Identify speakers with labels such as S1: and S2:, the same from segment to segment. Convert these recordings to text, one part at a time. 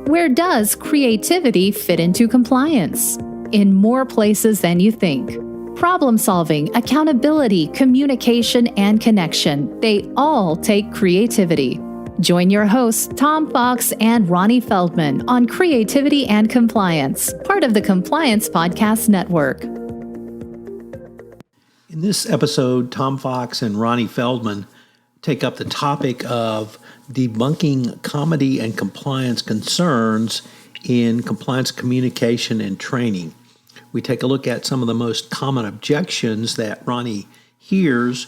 S1: Where does creativity fit into compliance? In more places than you think. Problem solving, accountability, communication, and connection, they all take creativity. Join your hosts, Tom Fox and Ronnie Feldman, on Creativity and Compliance, part of the Compliance Podcast Network.
S2: In this episode, Tom Fox and Ronnie Feldman take up the topic of debunking comedy and compliance concerns in compliance communication and training. We take a look at some of the most common objections that Ronnie hears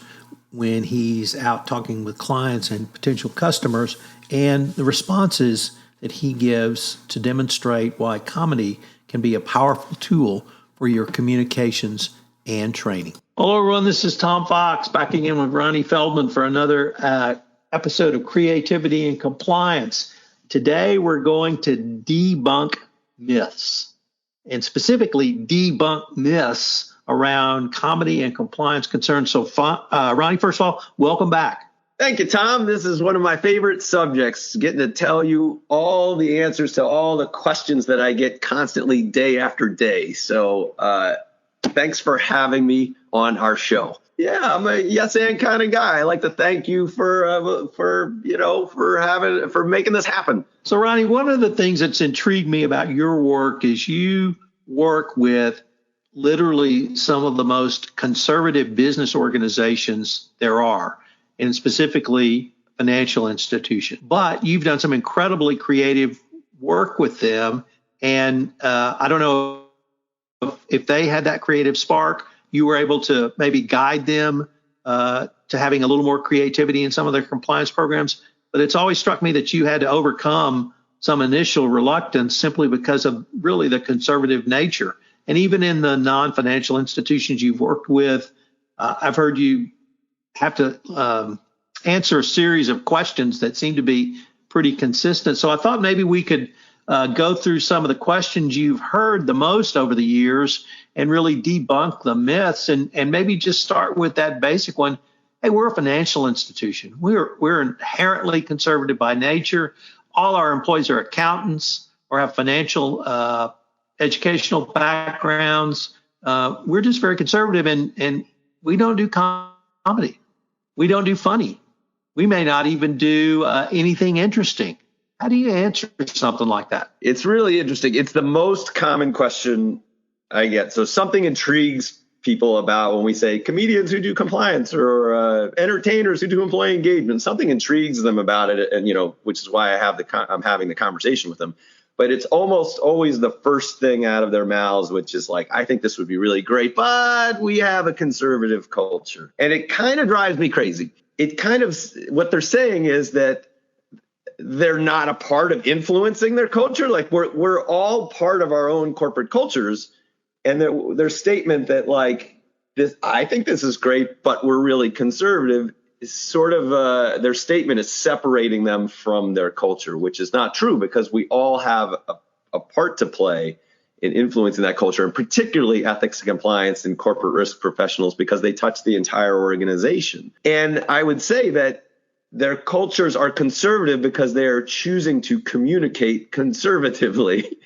S2: when he's out talking with clients and potential customers, and the responses that he gives to demonstrate why comedy can be a powerful tool for your communications and training. Hello, everyone. This is Tom Fox backing in with Ronnie Feldman for another episode of Creativity and Compliance. Today, we're going to debunk myths, and specifically debunk myths around comedy and compliance concerns. So, Ronnie, first of all, welcome back.
S3: Thank you, Tom. This is one of my favorite subjects, getting to tell you all the answers to all the questions that I get constantly day after day. So thanks for having me on our show. Yeah, I'm a yes and kind of guy. I like to thank you for making this happen.
S2: So, Ronnie, one of the things that's intrigued me about your work is you work with literally some of the most conservative business organizations there are, and specifically financial institutions. But you've done some incredibly creative work with them, and I don't know if they had that creative spark. You were able to maybe guide them to having a little more creativity in some of their compliance programs. But it's always struck me that you had to overcome some initial reluctance simply because of really the conservative nature. And even in the non-financial institutions you've worked with, I've heard you have to answer a series of questions that seem to be pretty consistent. So I thought maybe we could go through some of the questions you've heard the most over the years and really debunk the myths, and maybe just start with that basic one. Hey, we're a financial institution. We're inherently conservative by nature. All our employees are accountants or have financial educational backgrounds. We're just very conservative, and we don't do comedy. We don't do funny. We may not even do anything interesting. How do you answer something like that?
S3: It's really interesting. It's the most common question I get. So something intrigues people about when we say comedians who do compliance or entertainers who do employee engagement. Something intrigues them about it, and which is why I'm having the conversation with them. But it's almost always the first thing out of their mouths, which is like, I think this would be really great, but we have a conservative culture. And it kind of drives me crazy. What they're saying is that they're not a part of influencing their culture. Like we're all part of our own corporate cultures. And their statement that like this, I think this is great, but we're really conservative, is sort of their statement is separating them from their culture, which is not true, because we all have a part to play in influencing that culture, and particularly ethics and compliance and corporate risk professionals, because they touch the entire organization. And I would say that their cultures are conservative because they are choosing to communicate conservatively,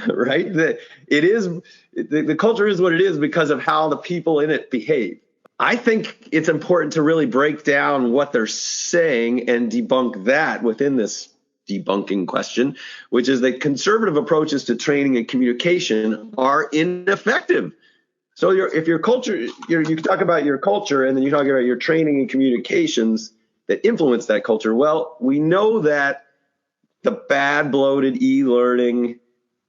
S3: right? The culture is what it is because of how the people in it behave. I think it's important to really break down what they're saying and debunk that within this debunking question, which is that conservative approaches to training and communication are ineffective. So if your culture, you talk about your culture and then you talk about your training and communications that influence that culture. Well, we know that the bad bloated e-learning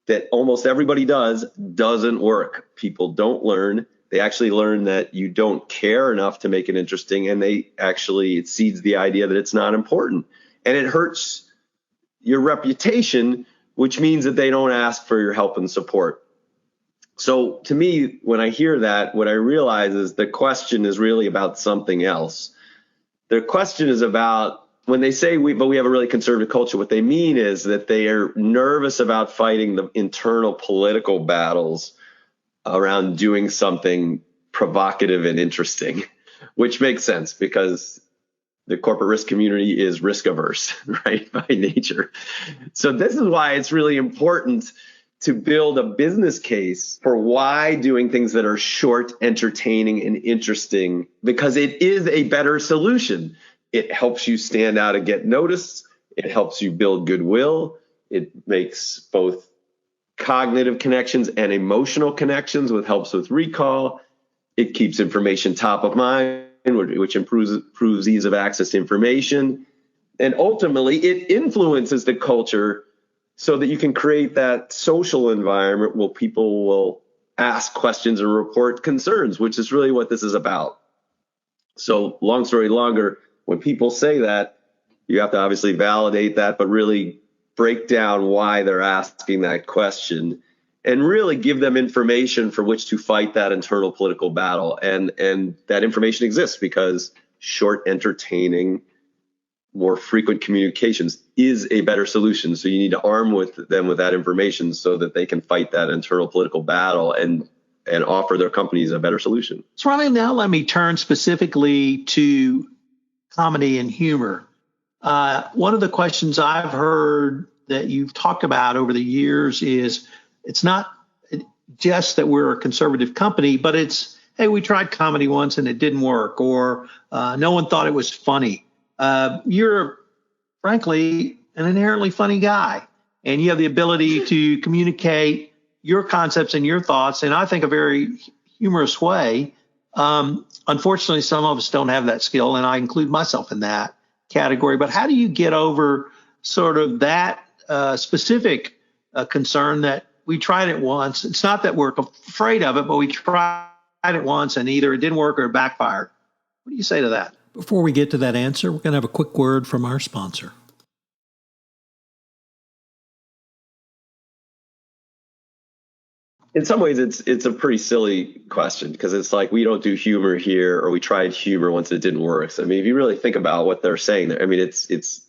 S3: that almost everybody does doesn't work. People don't learn. They actually learn that you don't care enough to make it interesting, and it seeds the idea that it's not important. And it hurts your reputation, which means that they don't ask for your help and support. So to me, when I hear that, what I realize is the question is really about something else. Their question is about, when they say we have a really conservative culture, what they mean is that they are nervous about fighting the internal political battles around doing something provocative and interesting, which makes sense because the corporate risk community is risk averse, right, by nature. So this is why it's really important to build a business case for why doing things that are short, entertaining, and interesting, because it is a better solution. It helps you stand out and get noticed. It helps you build goodwill. It makes both cognitive connections and emotional connections, which helps with recall. It keeps information top of mind, which improves ease of access to information. And ultimately, it influences the culture so that you can create that social environment where people will ask questions and report concerns, which is really what this is about. So long story longer, when people say that, you have to obviously validate that, but really break down why they're asking that question and really give them information for which to fight that internal political battle. And that information exists because short, entertaining, more frequent communications is a better solution. So you need to arm them with that information so that they can fight that internal political battle and offer their companies a better solution.
S2: So Ronnie, now let me turn specifically to comedy and humor. One of the questions I've heard that you've talked about over the years is it's not just that we're a conservative company, but it's, hey, we tried comedy once and it didn't work, or no one thought it was funny. You're, frankly, an inherently funny guy, and you have the ability to communicate your concepts and your thoughts in, I think, a very humorous way. Unfortunately, some of us don't have that skill, and I include myself in that category. But how do you get over sort of that specific concern that we tried it once? It's not that we're afraid of it, but we tried it once and either it didn't work or it backfired. What do you say to that?
S4: Before we get to that answer, we're going to have a quick word from our sponsor.
S3: In some ways, it's a pretty silly question because it's like we don't do humor here, or we tried humor once it didn't work. So, I mean, if you really think about what they're saying there, I mean, it's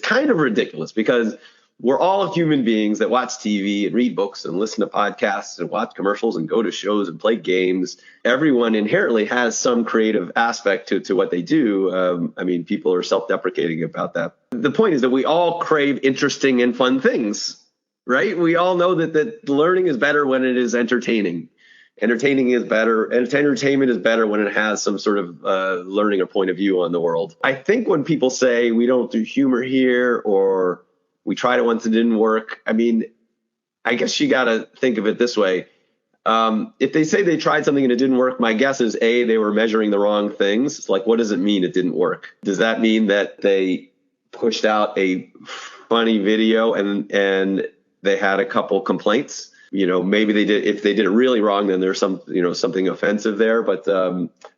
S3: kind of ridiculous because we're all human beings that watch TV and read books and listen to podcasts and watch commercials and go to shows and play games. Everyone inherently has some creative aspect to what they do. I mean, people are self-deprecating about that. The point is that we all crave interesting and fun things, right? We all know that learning is better when it is entertaining. Entertainment is better when it has some sort of learning or point of view on the world. I think when people say we don't do humor here, or we tried it once and it didn't work, I mean, I guess you got to think of it this way. If they say they tried something and it didn't work, my guess is A, they were measuring the wrong things. It's like, what does it mean it didn't work? Does that mean that they pushed out a funny video and they had a couple complaints? You know, maybe they did. If they did it really wrong, then there's something offensive there. But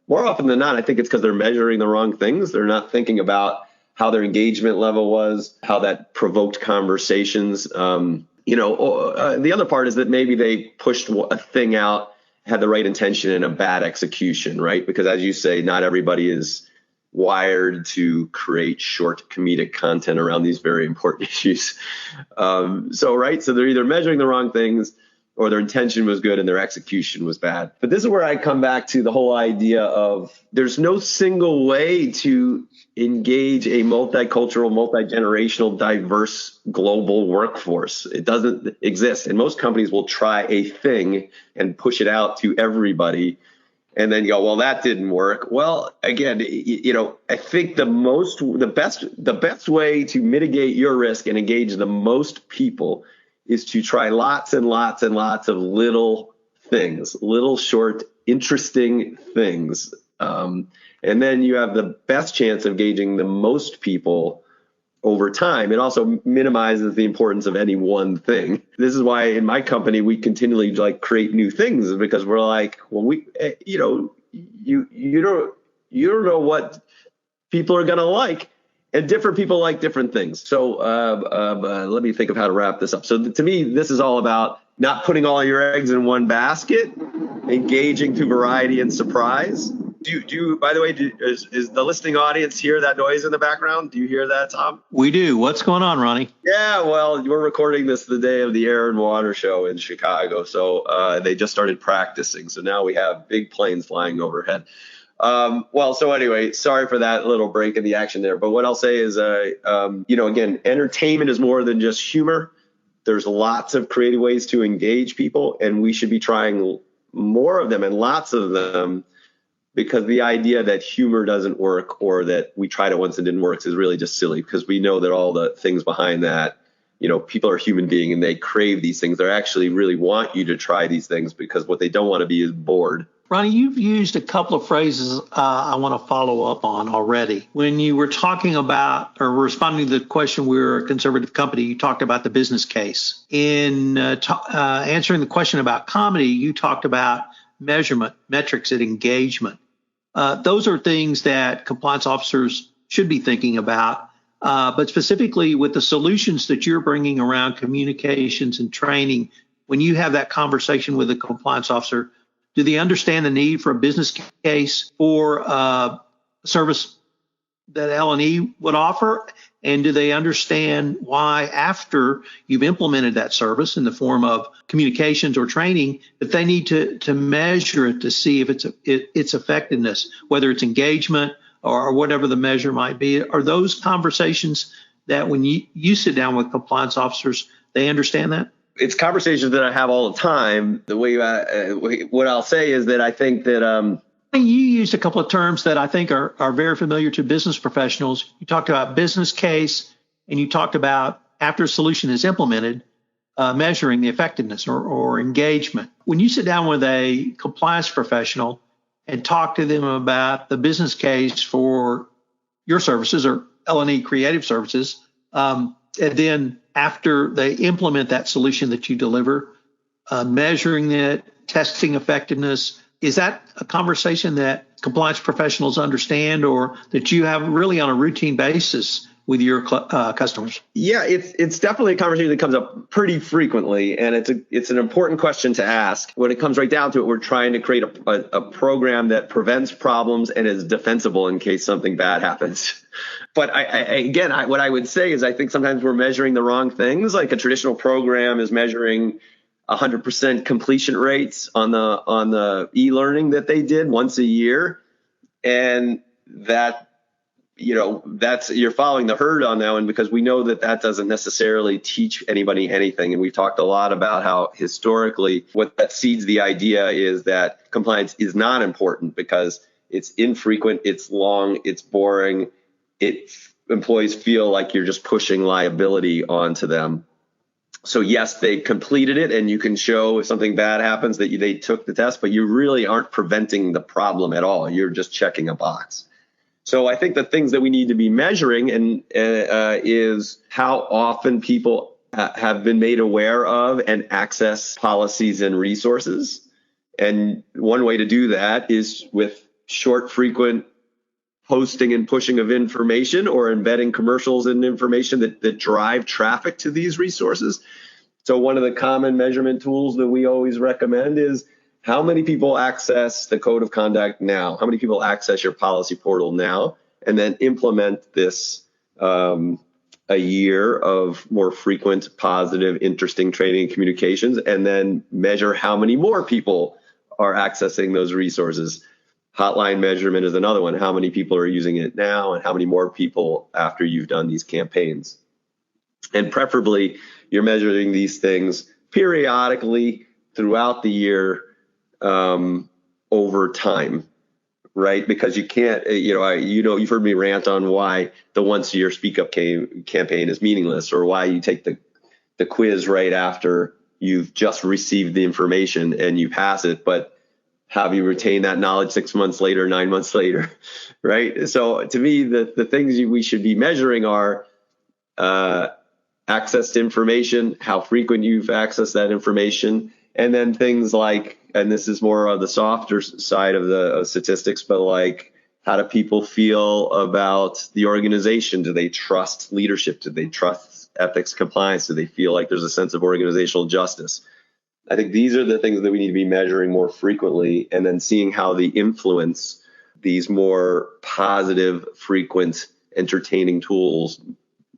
S3: more often than not, I think it's because they're measuring the wrong things. They're not thinking about how their engagement level was, how that provoked conversations. The other part is that maybe they pushed a thing out, had the right intention and a bad execution, right? Because as you say, not everybody is wired to create short comedic content around these very important issues. So they're either measuring the wrong things, or their intention was good and their execution was bad. But this is where I come back to the whole idea of there's no single way to engage a multicultural, multi-generational, diverse global workforce. It doesn't exist. And most companies will try a thing and push it out to everybody and then go, well, that didn't work. Well, again, I think the best way to mitigate your risk and engage the most people is to try lots and lots and lots of little things, little short, interesting things. And then you have the best chance of engaging the most people over time. It also minimizes the importance of any one thing. This is why in my company, we continually create new things, because we're like, well, you don't know what people are going to like. And different people like different things. So let me think of how to wrap this up. So to me, this is all about not putting all your eggs in one basket, engaging through variety and surprise. By the way, is the listening audience hear that noise in the background? Do you hear that, Tom?
S2: We do. What's going on, Ronnie?
S3: Yeah, well, we're recording this the day of the Air and Water Show in Chicago. So they just started practicing. So now we have big planes flying overhead. So anyway, sorry for that little break in the action there. But what I'll say is, again, entertainment is more than just humor. There's lots of creative ways to engage people, and we should be trying more of them and lots of them, because the idea that humor doesn't work or that we tried it once and didn't work is really just silly, because we know that all the things behind that, people are human beings and they crave these things. They actually really want you to try these things, because what they don't want to be is bored.
S2: Ronnie, you've used a couple of phrases I want to follow up on already. When you were talking about or responding to the question, we're a conservative company, you talked about the business case. In answering the question about comedy, you talked about measurement, metrics, and engagement. Those are things that compliance officers should be thinking about. But specifically with the solutions that you're bringing around communications and training, when you have that conversation with a compliance officer, do they understand the need for a business case for a service that L&E would offer? And do they understand why, after you've implemented that service in the form of communications or training, that they need to measure it to see if its effectiveness, whether it's engagement or whatever the measure might be? Are those conversations that when you sit down with compliance officers, they understand that?
S3: It's conversations that I have all the time. The way what I'll say is that I think that
S2: you used a couple of terms that I think are very familiar to business professionals. You talked about business case, and you talked about, after a solution is implemented, measuring the effectiveness or engagement. When you sit down with a compliance professional and talk to them about the business case for your services or L&E Creative Services, and then after they implement that solution that you deliver, measuring it, testing effectiveness, is that a conversation that compliance professionals understand, or that you have really on a routine basis with your customers?
S3: Yeah, it's definitely a conversation that comes up pretty frequently, and it's an important question to ask. When it comes right down to it, we're trying to create a program that prevents problems and is defensible in case something bad happens. But what I would say is I think sometimes we're measuring the wrong things. Like a traditional program is measuring 100% completion rates on the e-learning that they did once a year, and that you're following the herd on that one, because we know that doesn't necessarily teach anybody anything. And we've talked a lot about how historically what that seeds the idea is that compliance is not important because it's infrequent, it's long, it's boring. Employees feel like you're just pushing liability onto them. So yes, they completed it, and you can show if something bad happens that they took the test, but you really aren't preventing the problem at all. You're just checking a box. So I think the things that we need to be measuring is how often people have been made aware of and access policies and resources. And one way to do that is with short, frequent posting and pushing of information, or embedding commercials and information that drive traffic to these resources. So one of the common measurement tools that we always recommend is how many people access the code of conduct now, how many people access your policy portal now, and then implement this a year of more frequent, positive, interesting training and communications, and then measure how many more people are accessing those resources. Hotline measurement is another one. How many people are using it now, and how many more people after you've done these campaigns? And preferably, you're measuring these things periodically throughout the year, over time, right? Because you can't, you've heard me rant on why the once a year Speak Up campaign is meaningless, or why you take the quiz right after you've just received the information and you pass it, but have you retain that knowledge 6 months later, 9 months later, right? So to me, the things we should be measuring are access to information, how frequent you've accessed that information, and then things like, and this is more on the softer side of the statistics, but like, how do people feel about the organization? Do they trust leadership? Do they trust ethics compliance? Do they feel like there's a sense of organizational justice? I think these are the things that we need to be measuring more frequently, and then seeing how they influence these more positive, frequent, entertaining tools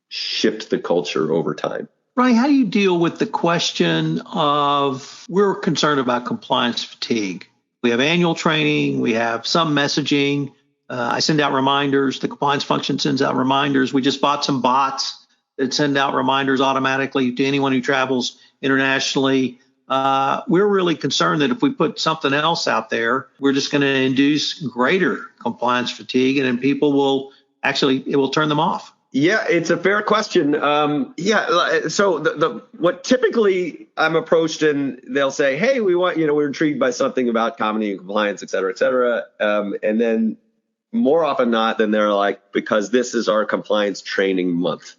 S3: shift the culture over time.
S2: Ronnie, how do you deal with the question of, we're concerned about compliance fatigue? We have annual training. We have some messaging. I send out reminders. The compliance function sends out reminders. We just bought some bots that send out reminders automatically to anyone who travels internationally. We're really concerned that if we put something else out there, we're just going to induce greater compliance fatigue, and then people will it will turn them off.
S3: Yeah, it's a fair question. So what typically I'm approached and they'll say, hey, we're intrigued by something about comedy and compliance, et cetera, et cetera. And then more often not, then they're like, because this is our compliance training month,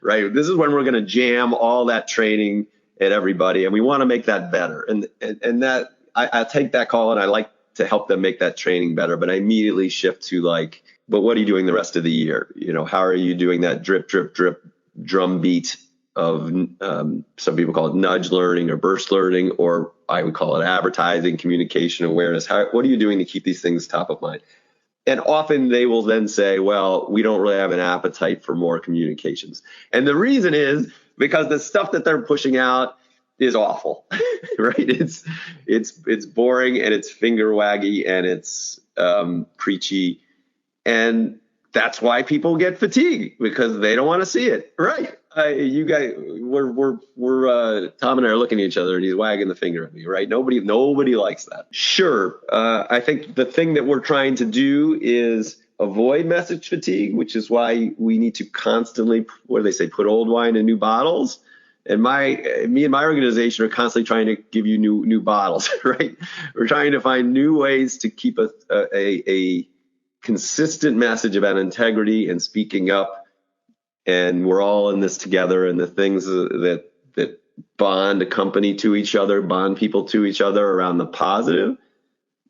S3: right? This is when we're going to jam all that training at everybody, and we want to make that better. And that I take that call, and I like to help them make that training better. But I immediately shift to like, but what are you doing the rest of the year? How are you doing that drip, drip, drip drum beat of some people call it nudge learning or burst learning, or I would call it advertising, communication awareness. What are you doing to keep these things top of mind? And often they will then say, well, we don't really have an appetite for more communications. And the reason is because the stuff that they're pushing out is awful, right? It's boring, and it's finger waggy, and it's preachy. And that's why people get fatigued, because they don't want to see it, right? You guys, we're Tom and I are looking at each other, and he's wagging the finger at me, right? Nobody likes that. Sure, I think the thing that we're trying to do is avoid message fatigue, which is why we need to constantly, what do they say, put old wine in new bottles. And me and my organization are constantly trying to give you new bottles, right? We're trying to find new ways to keep a consistent message about integrity and speaking up. And we're all in this together, and the things that bond a company to each other, bond people to each other around the positive.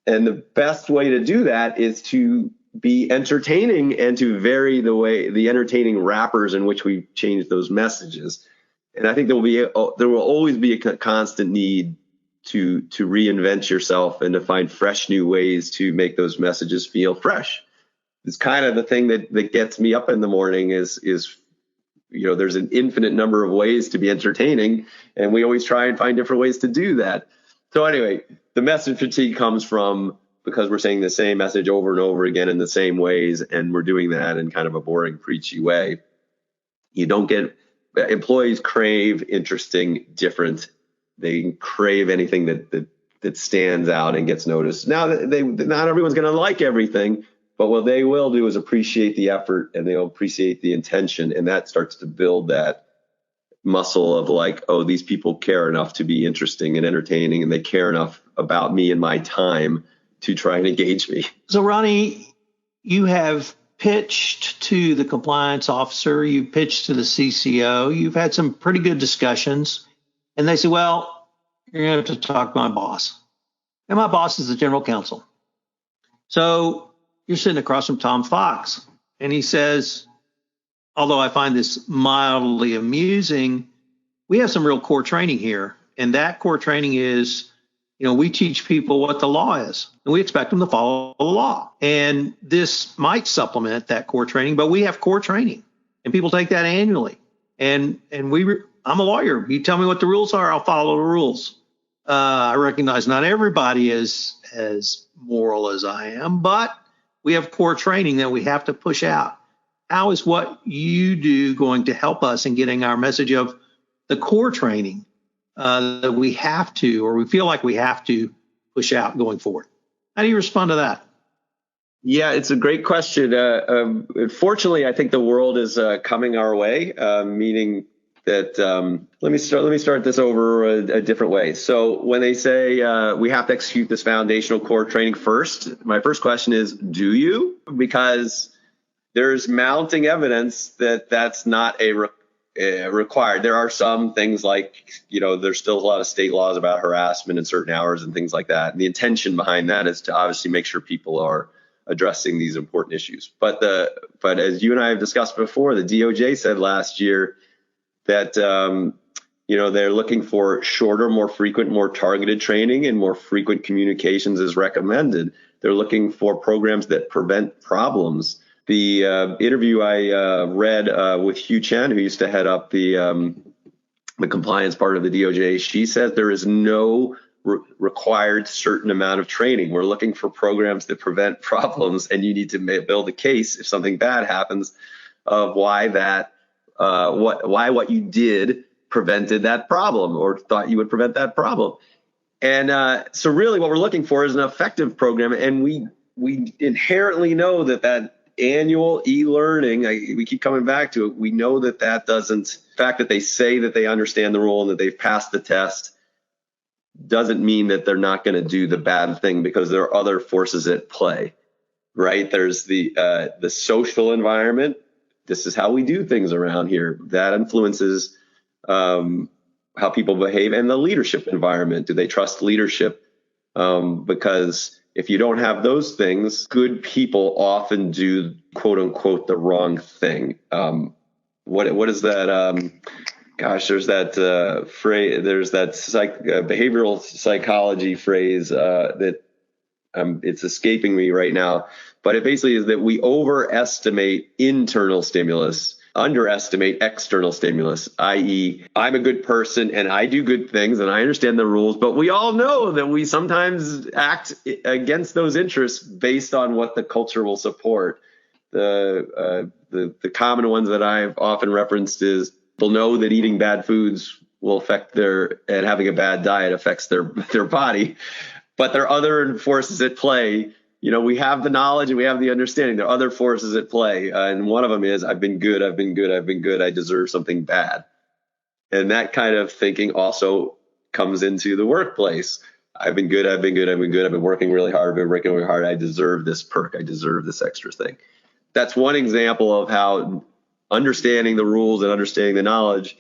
S3: And the best way to do that is to be entertaining and to vary the entertaining wrappers in which we change those messages. And I think there will always be a constant need to reinvent yourself and to find fresh new ways to make those messages feel fresh. It's kind of the thing that gets me up in the morning is there's an infinite number of ways to be entertaining, and we always try and find different ways to do that. So anyway, the message fatigue comes from because we're saying the same message over and over again in the same ways, and we're doing that in kind of a boring, preachy way. You don't get employees crave interesting, different. They crave anything that stands out and gets noticed. Now, not everyone's going to like everything, but what they will do is appreciate the effort, and they'll appreciate the intention, and that starts to build that muscle of like, oh, these people care enough to be interesting and entertaining, and they care enough about me and my time to try and engage me.
S2: So, Ronnie, you have pitched to the compliance officer, you've pitched to the CCO, you've had some pretty good discussions, and they say, well, you're going to have to talk to my boss. And my boss is the general counsel. So you're sitting across from Tom Fox, and he says, although I find this mildly amusing, we have some real core training here. And that core training is, we teach people what the law is, and we expect them to follow the law. And this might supplement that core training, but we have core training, and people take that annually. And I'm a lawyer. You tell me what the rules are, I'll follow the rules. I recognize not everybody is as moral as I am, but we have core training that we have to push out. How is what you do going to help us in getting our message of the core training that we have to, or we feel like we have to push out going forward? How do you respond to that?
S3: Yeah, it's a great question. Fortunately, I think the world is coming our way, meaning that let me start this over a different way. So when they say we have to execute this foundational core training first, my first question is, do you? Because there's mounting evidence that that's not required. There are some things like, there's still a lot of state laws about harassment in certain hours and things like that. And the intention behind that is to obviously make sure people are addressing these important issues. But as you and I have discussed before, the DOJ said last year that, they're looking for shorter, more frequent, more targeted training, and more frequent communications as recommended. They're looking for programs that prevent problems. The interview I read with Hugh Chen, who used to head up the compliance part of the DOJ, she says there is no required certain amount of training. We're looking for programs that prevent problems, and you need to build a case if something bad happens of why what you did prevented that problem or thought you would prevent that problem. And so really what we're looking for is an effective program. And we inherently know that annual e-learning, we keep coming back to it. We know that doesn't, the fact that they say that they understand the rule and that they've passed the test doesn't mean that they're not going to do the bad thing, because there are other forces at play, right? There's the social environment. This is how we do things around here. That influences how people behave, and the leadership environment. Do they trust leadership? Because if you don't have those things, good people often do, quote unquote, the wrong thing. What is that? There's that phrase. There's that behavioral psychology phrase that it's escaping me right now. But it basically is that we overestimate internal stimulus, underestimate external stimulus, i.e., I'm a good person and I do good things and I understand the rules, but we all know that we sometimes act against those interests based on what the culture will support. The common ones that I've often referenced is they'll know that eating bad foods will affect and having a bad diet affects their body, but there are other forces at play. We have the knowledge and we have the understanding. There are other forces at play. And one of them is, I've been good. I deserve something bad. And that kind of thinking also comes into the workplace. I've been good. I've been working really hard. I deserve this perk. I deserve this extra thing. That's one example of how understanding the rules and understanding the knowledge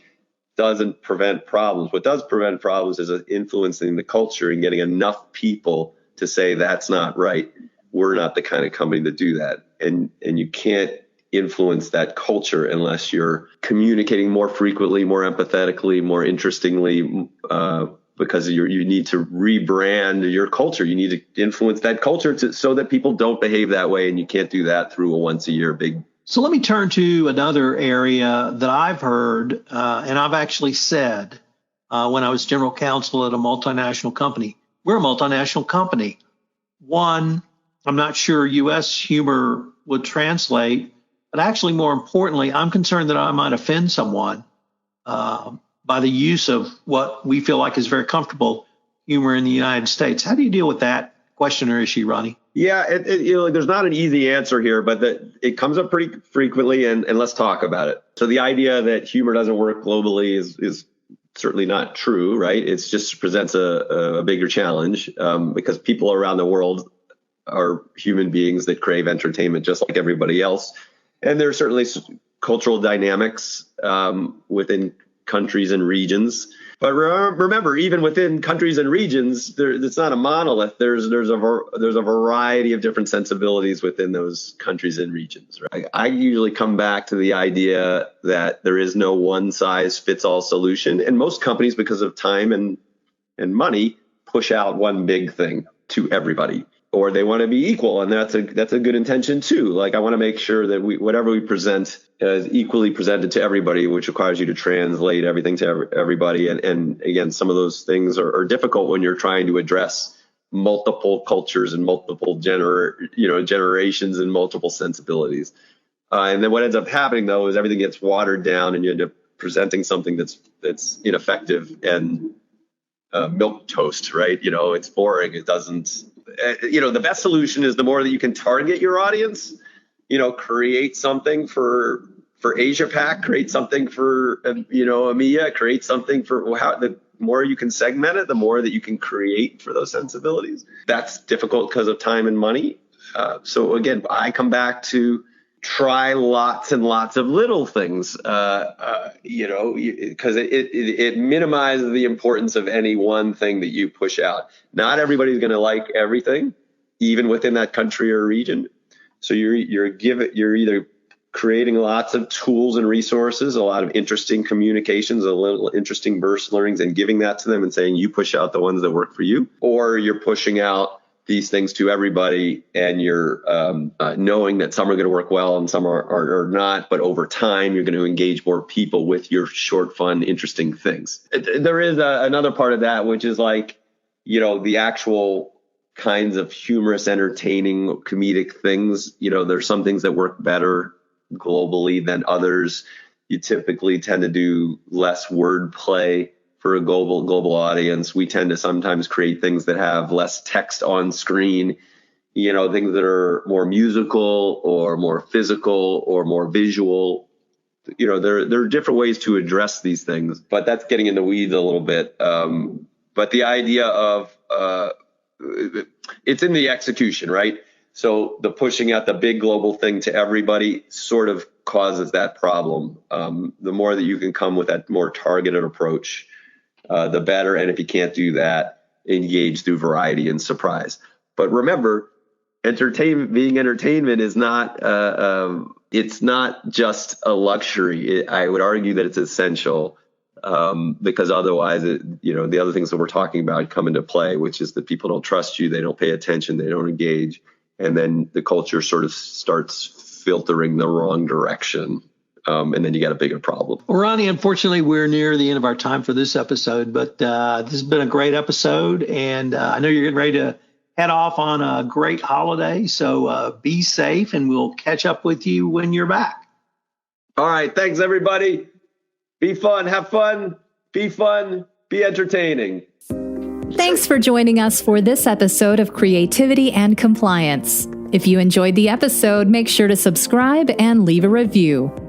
S3: doesn't prevent problems. What does prevent problems is influencing the culture and getting enough people to say that's not right. We're not the kind of company to do that. And you can't influence that culture unless you're communicating more frequently, more empathetically, more interestingly, because you need to rebrand your culture. You need to influence that culture so that people don't behave that way. And you can't do that through a once a year big.
S2: So let me turn to another area that I've heard, and I've actually said when I was general counsel at a multinational company. We're a multinational company. One, I'm not sure U.S. humor would translate, but actually, more importantly, I'm concerned that I might offend someone by the use of what we feel like is very comfortable humor in the United States. How do you deal with that question or issue, Ronnie?
S3: Yeah, there's not an easy answer here, but it comes up pretty frequently, and let's talk about it. So the idea that humor doesn't work globally is certainly not true, right? It just presents a bigger challenge because people around the world are human beings that crave entertainment just like everybody else. And there are certainly cultural dynamics within countries and regions. But remember, even within countries and regions, it's not a monolith. There's a variety of different sensibilities within those countries and regions. Right? I usually come back to the idea that there is no one size fits all solution, and most companies, because of time and money, push out one big thing to everybody, or they want to be equal, and that's a good intention too. Like, I want to make sure that whatever we present is equally presented to everybody, which requires you to translate everything to everybody. And again, some of those things are difficult when you're trying to address multiple cultures and multiple generations and multiple sensibilities. And then what ends up happening though is everything gets watered down, and you end up presenting something that's ineffective and milk toast, right? It's boring. It doesn't. The best solution is the more that you can target your audience. Create something for Asia Pac, create something for EMEA, create something for the more you can segment it, the more that you can create for those sensibilities. That's difficult because of time and money. So again, I come back to try lots and lots of little things, because it minimizes the importance of any one thing that you push out. Not everybody's going to like everything, even within that country or region. So you're either creating lots of tools and resources, a lot of interesting communications, a little interesting burst learnings, and giving that to them and saying you push out the ones that work for you, or you're pushing out these things to everybody, and you're knowing that some are going to work well and some are not, but over time you're going to engage more people with your short, fun, interesting things. There is another part of that, which is like, the actual kinds of humorous, entertaining, comedic things, there's some things that work better globally than others. You typically tend to do less wordplay for a global audience. We tend to sometimes create things that have less text on screen, things that are more musical or more physical or more visual. There are different ways to address these things, but that's getting in the weeds a little bit. But the idea of it's in the execution, right? So the pushing out the big global thing to everybody sort of causes that problem. The more that you can come with that more targeted approach, the better. And if you can't do that, engage through variety and surprise. But remember, being entertainment is not, it's not just a luxury. I would argue that it's essential. Because otherwise, the other things that we're talking about come into play, which is that people don't trust you, they don't pay attention, they don't engage, and then the culture sort of starts filtering the wrong direction, and then you got a bigger problem.
S2: Well, Ronnie, unfortunately, we're near the end of our time for this episode, but this has been a great episode, and I know you're getting ready to head off on a great holiday, so be safe, and we'll catch up with you when you're back.
S3: All right, thanks, everybody. Be fun, have fun, be entertaining.
S1: Thanks for joining us for this episode of Creativity and Compliance. If you enjoyed the episode, make sure to subscribe and leave a review.